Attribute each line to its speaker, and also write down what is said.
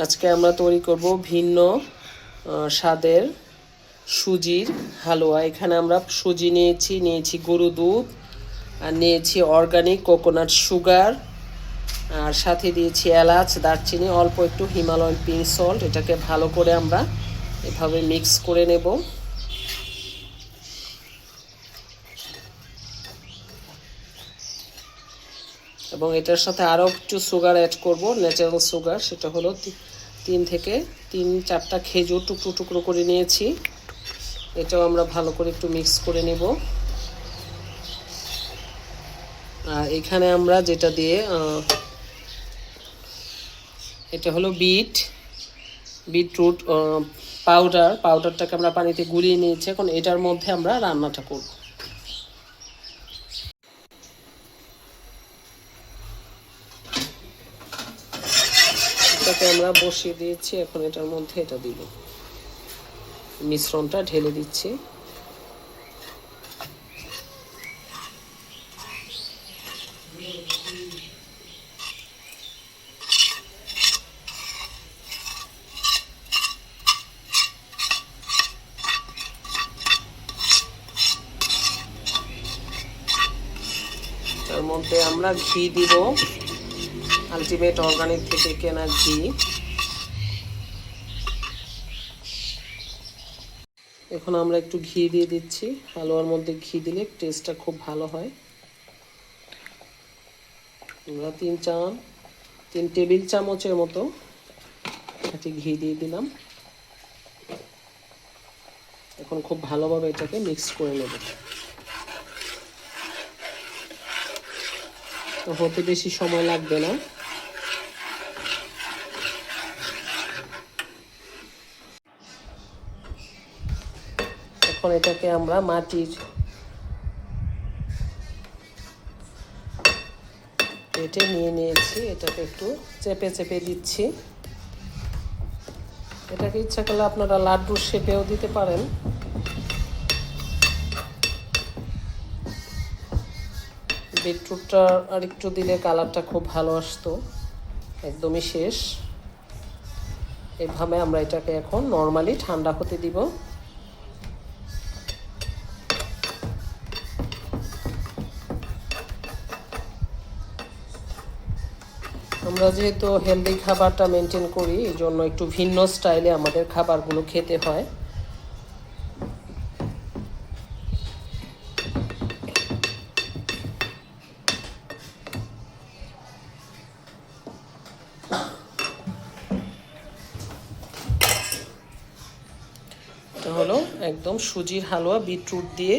Speaker 1: আজকে আমরা তৈরি করব ভিন্ন স্বাদের সুজির হালুয়া। এখানে আমরা সুজি নিয়েছি গরু দুধ, আর নিয়েছি অর্গানিক কোকোনাট সুগার, আর সাথে দিয়েছি এলাচ, দারচিনি, অল্প একটু হিমালয়ান পিঙ্ক সল্ট। এটাকে ভালো করে আমরা এভাবে মিক্স করে নেব। এবং এটার সাথে আরও একটু সুগার অ্যাড করব, ন্যাচারাল সুগার। সেটা হলো 3-4টা খেজুর টুকরো টুকরো করে নিয়েছি। এটাও আমরা ভালো করে একটু মিক্স করে নেব। আর এখানে আমরা যেটা দিয়ে এটা হলো বিটরুট পাউডারটাকে আমরা পানিতে গুলিয়ে নিয়েছি। এখন এটার মধ্যে আমরা রান্নাটা করব। এটাকে আমরা বসিয়ে দিয়েছি। এখন এটার মধ্যে এটা দিব, মিশ্রণটা ঢেলে দিচ্ছি। তার মধ্যে আমরা ঘি দিব, আলটিমেট অর্গানিক থেকে কেনা ঘি। এখন আমরা একটু ঘি দিয়ে দিচ্ছি। হালুয়ার মধ্যে ঘি দিলে টেস্টটা খুব ভালো হয়। আমরা 3 টেবিল চামচের মতো খাঁটি ঘি দিয়ে দিলাম। এখন খুব ভালোভাবে এটাকে মিক্স করে নেব। তো হতে বেশি সময় লাগবে না। এখন এটাকে আমরা মাটির প্লেটে নিয়েছি। এটাকে একটু চেপে চেপে দিচ্ছি। এটাকে ইচ্ছা করলে আপনারা লাড্ডুর শেপেও দিতে পারেন। বিটরুটটা আর একটু দিলে কালারটা খুব ভালো আসতো। একদমই শেষ। এভাবে আমরা এটাকে এখন নর্মালি ঠান্ডা হতে দিব। আমরা যেহেতু হেলদি খাবারটা মেনটেন করি, এই জন্য একটু ভিন্ন স্টাইলে আমাদের খাবারগুলো খেতে হয়। এটা হলো একদম সুজির হালুয়া বিটরুট দিয়ে।